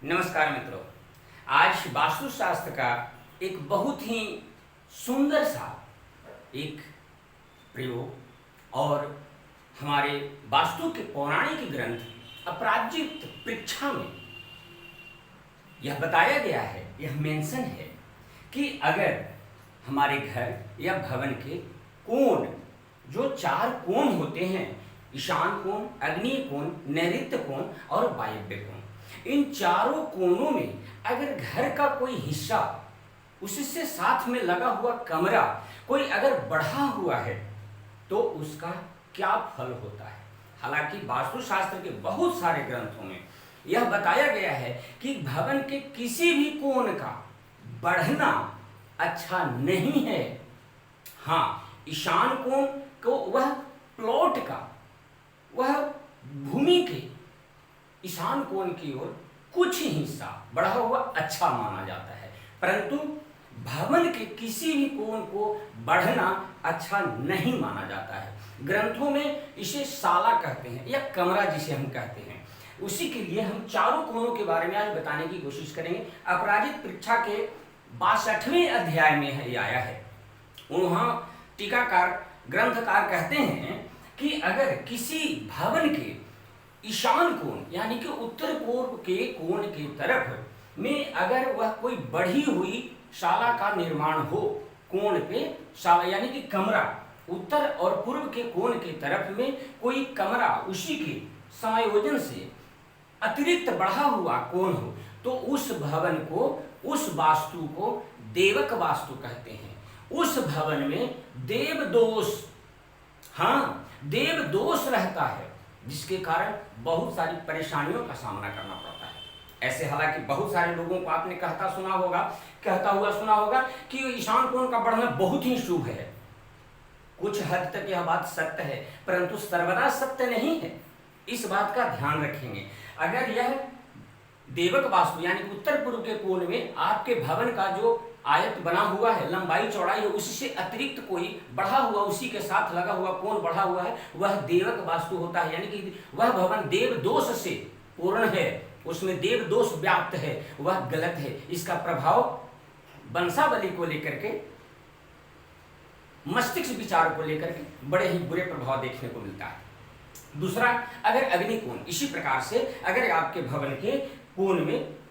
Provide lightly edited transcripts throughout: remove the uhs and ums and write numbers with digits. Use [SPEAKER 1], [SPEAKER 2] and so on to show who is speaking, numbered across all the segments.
[SPEAKER 1] नमस्कार मित्रों। आज वास्तुशास्त्र का एक बहुत ही सुंदर सा एक प्रयोग और हमारे वास्तु के पौराणिक ग्रंथ अपराजित पृच्छा में यह बताया गया है, यह मेंशन है कि अगर हमारे घर या भवन के कोण, जो चार कोण होते हैं, ईशान कोण, अग्नि कोण, नैऋत्य कोण और वायव्य कोण, इन चारों कोनों में अगर घर का कोई हिस्सा, उससे साथ में लगा हुआ कमरा कोई अगर बढ़ा हुआ है तो उसका क्या फल होता है। हालांकि वास्तुशास्त्र के बहुत सारे ग्रंथों में यह बताया गया है कि भवन के किसी भी कोण का बढ़ना अच्छा नहीं है। हाँ, ईशान कोण को, वह प्लॉट का, वह भूमि के ईशान कोण की ओर कुछ हिस्सा बढ़ा हुआ अच्छा माना जाता है, परंतु भवन के किसी भी कोण को बढ़ना अच्छा नहीं माना जाता है। ग्रंथों में इसे साला कहते हैं या कमरा जिसे हम कहते हैं। उसी के लिए हम चारों कोणों के बारे में आज बताने की कोशिश करेंगे। अपराजित पृच्छा के 62वें अध्याय में है आया है। वहां टीकाकार ग्रंथकार कहते हैं कि अगर किसी भवन के ईशान कोण यानी कि उत्तर पूर्व के कोण की तरफ में अगर वह कोई बढ़ी हुई शाला का निर्माण हो, कोण पे शाला यानी कि कमरा, उत्तर और पूर्व के कोण की तरफ में कोई कमरा उसी के समायोजन से अतिरिक्त बढ़ा हुआ कोण हो, तो उस भवन को, उस वास्तु को देवक वास्तु कहते हैं। उस भवन में देव दोष, हाँ, देव दोष रहता है, जिसके कारण बहुत सारी परेशानियों का सामना करना पड़ता है। ऐसे हालांकि बहुत सारे लोगों को आपने कहता हुआ सुना होगा कि ईशान कोण का बढ़ना बहुत ही शुभ है। कुछ हद तक यह बात सत्य है, परंतु सर्वदा सत्य नहीं है। इस बात का ध्यान रखेंगे। अगर यह देवक वास्तु यानी उत्तर पूर्व के कोण में आपके भवन का जो आयत बना हुआ है, लंबाई चौड़ाई है, उससे अतिरिक्त कोई बढ़ा हुआ, उसी के साथ लगा हुआ कोण बढ़ा हुआ है, वह देवक वास्तु होता है। यानी कि वह भवन देव दोष से पूर्ण है, उसमें देव दोष व्याप्त है, वह गलत है। इसका प्रभाव वंशावली को लेकर के, मस्तिष्क विचार को लेकर के बड़े ही बुरे प्रभाव देखने को मिलता है। दूसरा, अगर अग्नि कोण, इसी प्रकार से अगर आपके भवन के कोण में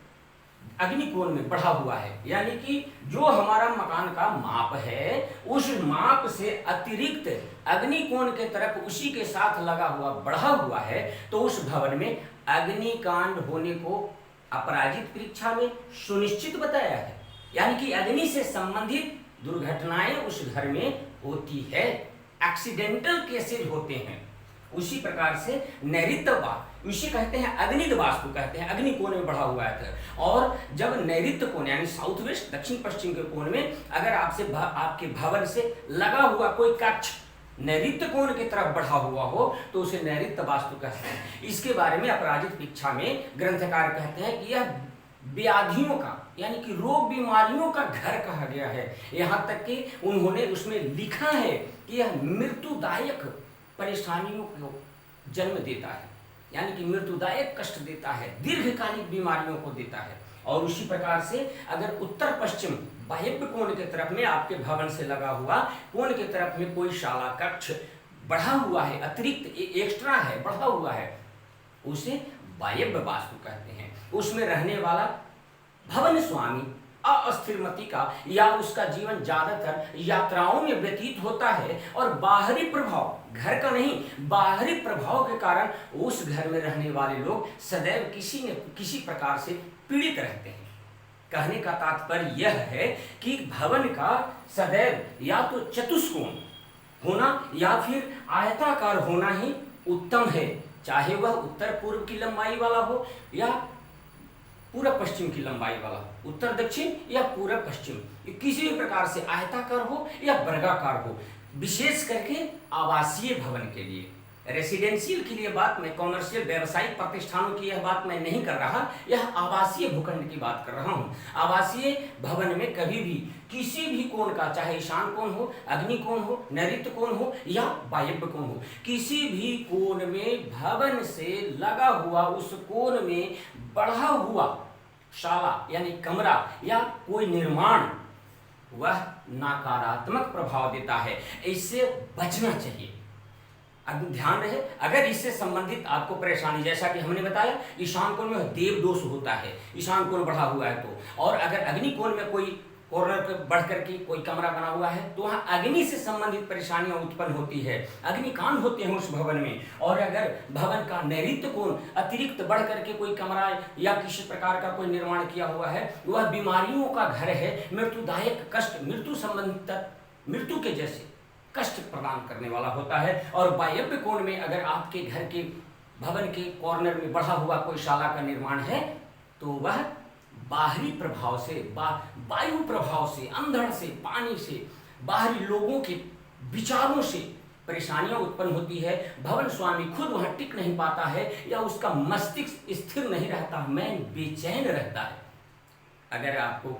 [SPEAKER 1] अग्नि कोण में बढ़ा हुआ है, यानी कि जो हमारा मकान का माप है, उस माप से अतिरिक्त अग्नि कोण के तरफ उसी के साथ लगा हुआ बढ़ा हुआ है, तो उस भवन में अग्निकांड होने को अपराजित पृच्छा में सुनिश्चित बताया है। यानी कि अग्नि से संबंधित दुर्घटनाएं उस घर में होती है, एक्सीडेंटल केसेज होते हैं। उसी प्रकार से नैऋत्य वास्तु, इसे कहते हैं अग्निद वास्तु कहते हैं, अग्नि कोण में बढ़ा हुआ है। और जब नैऋत्य कोण यानी साउथ वेस्ट, दक्षिण पश्चिम के कोण में अगर आपके भवन से लगा हुआ कोई कक्ष नैऋत्य कोण की तरफ बढ़ा हुआ हो, तो उसे नैऋत्य वास्तु कहते हैं। इसके बारे में अपराजित पृच्छा में ग्रंथकार कहते हैं कि यह व्याधियों का यानी कि रोग बीमारियों का घर कहा गया है। यहाँ तक कि उन्होंने उसमें लिखा है कि यह मृत्युदायक परेशानियों को जन्म देता है, यानी कि मृत्युदायक कष्ट देता है, दीर्घकालिक बीमारियों को देता है। और उसी प्रकार से अगर उत्तर पश्चिम वायव्य कोण के तरफ में आपके भवन से लगा हुआ कोण के तरफ में कोई शाला कक्ष बढ़ा हुआ है, अतिरिक्त एक्स्ट्रा है, बढ़ा हुआ है, उसे वायव्य वास्तु कहते हैं। उसमें रहने वाला भवन स्वामी अस्थिरमति का या उसका जीवन ज्यादातर यात्राओं में व्यतीत होता है, और बाहरी प्रभाव, घर का नहीं, बाहरी प्रभाव के कारण उस घर में रहने वाले लोग सदैव किसी न किसी प्रकार से पीड़ित रहते हैं। कहने का तात्पर्य यह है कि भवन का सदैव या तो चतुष्कोण होना या फिर आयताकार होना ही उत्तम है, चाहे वह उत्तर पूर्व की लंबाई वाला हो या पूर्व पश्चिम की लंबाई वाला, उत्तर दक्षिण या पूर्व पश्चिम, किसी भी प्रकार से आयताकार हो या वर्गाकार हो। विशेष करके आवासीय भवन के लिए, रेसिडेंशियल के लिए बात मैं, कॉमर्शियल व्यावसायिक प्रतिष्ठानों की यह बात मैं नहीं कर रहा, यह आवासीय भूखंड की बात कर रहा हूँ। आवासीय भवन में कभी भी किसी भी कोण का, चाहे ईशान कोण हो, अग्नि कोण हो, नैऋत्य कोण हो या वायव्य कोण हो, किसी भी कोण में भवन से लगा हुआ उस कोण में बढ़ा हुआ शाला यानी कमरा या कोई निर्माण वह नकारात्मक प्रभाव देता है, इससे बचना चाहिए। अब ध्यान रहे, अगर इससे संबंधित आपको परेशानी, जैसा कि हमने बताया ईशान कोण में देव दोष होता है, ईशान कोण बढ़ा हुआ है तो, और अगर अग्नि कोण में कोई कॉर्नर पे बढ़ करके कोई कमरा बना हुआ है तो वहाँ अग्नि से संबंधित परेशानियां उत्पन्न होती है, अग्निकांड होते हैं उस भवन में। और अगर भवन का नैऋत्य कोण अतिरिक्त बढ़ करके कोई कमरा या किसी प्रकार का कोई निर्माण किया हुआ है, वह बीमारियों का घर है, मृत्युदायक कष्ट, मृत्यु संबंधित, मृत्यु के जैसे कष्ट प्रदान करने वाला होता है। और वायव्य कोण में अगर आपके घर के भवन के कॉर्नर में बढ़ा हुआ कोई शाला का निर्माण है तो वह बाहरी प्रभाव से, वायु प्रभाव से, अंधड़ से, पानी से, बाहरी लोगों के विचारों से परेशानियां उत्पन्न होती है। भवन स्वामी खुद वहां टिक नहीं पाता है या उसका मस्तिष्क स्थिर नहीं रहता, मन बेचैन रहता है। अगर आपको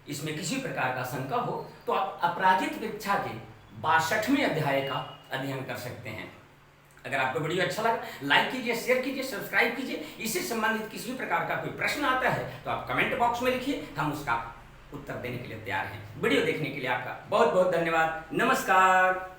[SPEAKER 1] इसमें किसी प्रकार का शंका हो तो आप अपराजित वृक्षा के 62वें अध्याय का अध्ययन कर सकते हैं। अगर आपको वीडियो अच्छा लगा लाइक कीजिए, शेयर कीजिए, सब्सक्राइब कीजिए। इससे संबंधित किसी भी प्रकार का कोई प्रश्न आता है तो आप कमेंट बॉक्स में लिखिए, हम उसका उत्तर देने के लिए तैयार हैं। वीडियो देखने के लिए आपका बहुत बहुत धन्यवाद। नमस्कार।